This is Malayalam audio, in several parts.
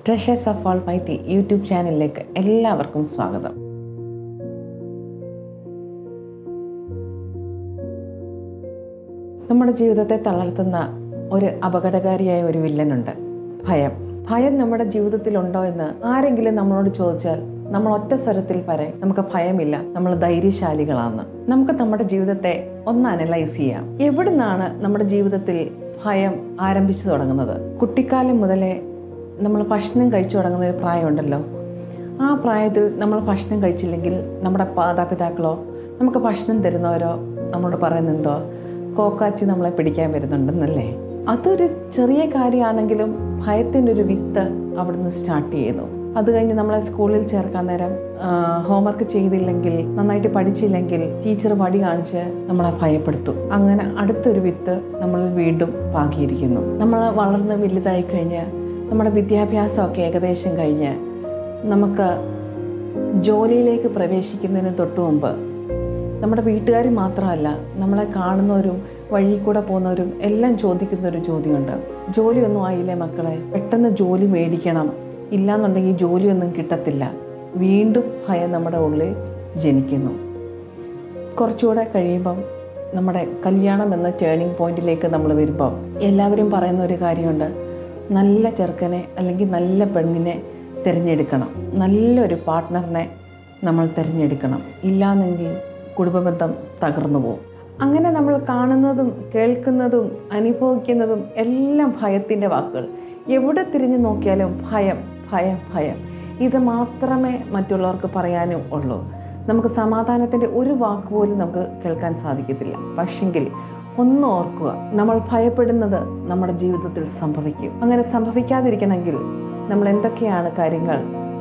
ട്രഷേഴ്സ് ഓഫ് ഓൾമൈറ്റി യൂട്യൂബ് ചാനലിലേക്ക് എല്ലാവർക്കും സ്വാഗതം. നമ്മുടെ ജീവിതത്തെ തളർത്തുന്ന ഒരു അപകടകാരിയായ ഒരു വില്ലനുണ്ട്, ഭയം. ഭയം നമ്മുടെ ജീവിതത്തിലുണ്ടോ എന്ന് ആരെങ്കിലും നമ്മളോട് ചോദിച്ചാൽ നമ്മൾ ഒറ്റ സ്വരത്തിൽ പറയും, നമുക്ക് ഭയമില്ല, നമ്മൾ ധൈര്യശാലികളാണ്. നമുക്ക് നമ്മുടെ ജീവിതത്തെ ഒന്ന് അനലൈസ് ചെയ്യാം. എവിടുന്നാണ് നമ്മുടെ ജീവിതത്തിൽ ഭയം ആരംഭിച്ചു തുടങ്ങുന്നത്? കുട്ടിക്കാലം മുതലേ നമ്മൾ ഭക്ഷണം കഴിച്ചു തുടങ്ങുന്ന ഒരു പ്രായമുണ്ടല്ലോ. ആ പ്രായത്തിൽ നമ്മൾ ഭക്ഷണം കഴിച്ചില്ലെങ്കിൽ നമ്മുടെ മാതാപിതാക്കളോ നമുക്ക് ഭക്ഷണം തരുന്നവരോ നമ്മളോട് പറയുന്നെന്തോ, കോക്കാച്ചി നമ്മളെ പിടിക്കാൻ വരുന്നുണ്ടെന്നല്ലേ. അതൊരു ചെറിയ കാര്യമാണെങ്കിലും ഭയത്തിൻ്റെ ഒരു വിത്ത് അവിടുന്ന് സ്റ്റാർട്ട് ചെയ്യുന്നു. അത് കഴിഞ്ഞ് നമ്മളെ സ്കൂളിൽ ചേർക്കാൻ നേരം ഹോംവർക്ക് ചെയ്തില്ലെങ്കിൽ, നന്നായിട്ട് പഠിച്ചില്ലെങ്കിൽ ടീച്ചർ വടി കാണിച്ച് നമ്മളെ ഭയപ്പെടുത്തും. അങ്ങനെ അടുത്തൊരു വിത്ത് നമ്മൾ വീണ്ടും പാകിയിരിക്കുന്നു. നമ്മൾ വളർന്ന് വലുതായി കഴിഞ്ഞ് നമ്മുടെ വിദ്യാഭ്യാസമൊക്കെ ഏകദേശം കഴിഞ്ഞ് നമുക്ക് ജോലിയിലേക്ക് പ്രവേശിക്കുന്നതിന് തൊട്ട് മുമ്പ് നമ്മുടെ വീട്ടുകാർ മാത്രമല്ല, നമ്മളെ കാണുന്നവരും വഴി കൂടെ പോകുന്നവരും എല്ലാം ചോദിക്കുന്നൊരു ചോദ്യമുണ്ട്, ജോലിയൊന്നും ആയില്ലേ മക്കളെ, പെട്ടെന്ന് ജോലി മേടിക്കണം, ഇല്ലാന്നുണ്ടെങ്കിൽ ജോലിയൊന്നും കിട്ടത്തില്ല. വീണ്ടും ഭയം നമ്മുടെ ഉള്ളിൽ ജനിക്കുന്നു. കുറച്ചുകൂടെ കഴിയുമ്പം നമ്മുടെ കല്യാണം എന്ന ടേണിംഗ് പോയിന്റിലേക്ക് നമ്മൾ വരുമ്പം എല്ലാവരും പറയുന്ന ഒരു കാര്യമുണ്ട്, നല്ല ചെറുക്കനെ അല്ലെങ്കിൽ നല്ല പെണ്ണിനെ തിരഞ്ഞെടുക്കണം, നല്ലൊരു പാർട്ട്ണറിനെ നമ്മൾ തിരഞ്ഞെടുക്കണം, ഇല്ലാന്നെങ്കിൽ കുടുംബബന്ധം തകർന്നു പോകും. അങ്ങനെ നമ്മൾ കാണുന്നതും കേൾക്കുന്നതും അനുഭവിക്കുന്നതും എല്ലാം ഭയത്തിൻ്റെ വാക്കുകൾ. എവിടെ തിരിഞ്ഞു നോക്കിയാലും ഭയം ഭയം ഭയം. ഇത് മാത്രമേ മറ്റുള്ളവർക്ക് പറയാനും ഉള്ളൂ. നമുക്ക് സമാധാനത്തിൻ്റെ ഒരു വാക്ക് പോലും നമുക്ക് കേൾക്കാൻ സാധിക്കത്തില്ല. പക്ഷെങ്കിൽ ഒന്ന് ഓർക്കുക, നമ്മൾ ഭയപ്പെടുന്നത് നമ്മുടെ ജീവിതത്തിൽ സംഭവിക്കും. അങ്ങനെ സംഭവിക്കാതിരിക്കണമെങ്കിൽ നമ്മൾ എന്തൊക്കെയാണ് കാര്യങ്ങൾ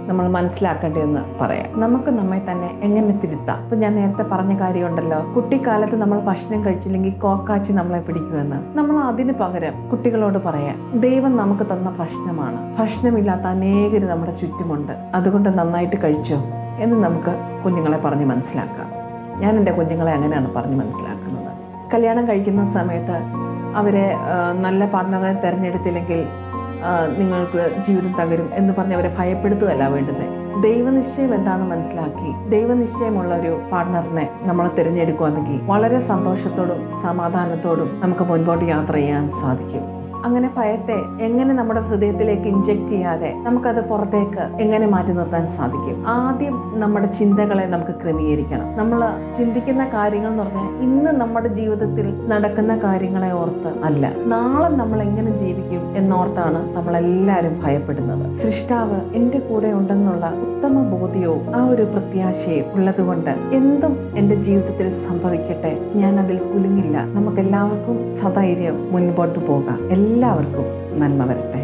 നമ്മൾ മനസ്സിലാക്കേണ്ടതെന്ന് പറയാം. നമുക്ക് നമ്മെ തന്നെ എങ്ങനെ തിരുത്താം? ഇപ്പം ഞാൻ നേരത്തെ പറഞ്ഞ കാര്യമുണ്ടല്ലോ, കുട്ടിക്കാലത്ത് നമ്മൾ ഭക്ഷണം കഴിച്ചില്ലെങ്കിൽ കോക്കാച്ചി നമ്മളെ പിടിക്കുമെന്ന്. നമ്മൾ അതിന് പകരം കുട്ടികളോട് പറയാം, ദൈവം നമുക്ക് തന്ന ഭക്ഷണമാണ്, ഭക്ഷണമില്ലാത്ത അനേകർ നമ്മുടെ ചുറ്റുമുണ്ട്, അതുകൊണ്ട് നന്നായിട്ട് കഴിച്ചോ എന്ന് നമുക്ക് കുഞ്ഞുങ്ങളെ പറഞ്ഞ് മനസ്സിലാക്കാം. ഞാൻ എൻ്റെ കുഞ്ഞുങ്ങളെ അങ്ങനെയാണ് പറഞ്ഞ് മനസ്സിലാക്കുന്നത്. കല്യാണം കഴിക്കുന്ന സമയത്ത് അവരെ നല്ല പാർട്ട്ണറെ തിരഞ്ഞെടുത്തില്ലെങ്കിൽ നിങ്ങൾക്ക് ജീവിതം തകരും എന്ന് പറഞ്ഞ് അവരെ ഭയപ്പെടുത്തുകയല്ല വേണ്ടുന്നത്. ദൈവനിശ്ചയം എന്താണെന്ന് മനസ്സിലാക്കി ദൈവനിശ്ചയമുള്ള ഒരു പാർട്ട്ണറിനെ നമ്മൾ തിരഞ്ഞെടുക്കുകയാണെങ്കിൽ വളരെ സന്തോഷത്തോടും സമാധാനത്തോടും നമുക്ക് മുൻപോട്ട് യാത്ര ചെയ്യാൻ സാധിക്കും. അങ്ങനെ ഭയത്തെ എങ്ങനെ നമ്മുടെ ഹൃദയത്തിലേക്ക് ഇൻജെക്റ്റ് ചെയ്യാതെ നമുക്കത് പുറത്തേക്ക് എങ്ങനെ മാറ്റി നിർത്താൻ സാധിക്കും? ആദ്യം നമ്മുടെ ചിന്തകളെ നമുക്ക് ക്രമീകരിക്കണം. നമ്മൾ ചിന്തിക്കുന്ന കാര്യങ്ങൾ എന്ന് പറഞ്ഞാൽ ഇന്ന് നമ്മുടെ ജീവിതത്തിൽ നടക്കുന്ന കാര്യങ്ങളെ ഓർത്ത് അല്ല, നാളെ നമ്മൾ എങ്ങനെ ജീവിക്കും എന്നോർത്താണ് നമ്മളെല്ലാവരും ഭയപ്പെടുന്നത്. സൃഷ്ടാവ് എൻ്റെ കൂടെ ഉണ്ടെന്നുള്ള ഉത്തമ ബോധ്യവും ആ ഒരു പ്രത്യാശയും ഉള്ളതുകൊണ്ട് എന്തും എൻ്റെ ജീവിതത്തിൽ സംഭവിക്കട്ടെ, ഞാൻ അതിൽ കുലുങ്ങില്ല. നമുക്കെല്ലാവർക്കും സധൈര്യം മുൻപോട്ട് പോകാം. എല്ലാവർക്കും നന്മ വരട്ടെ.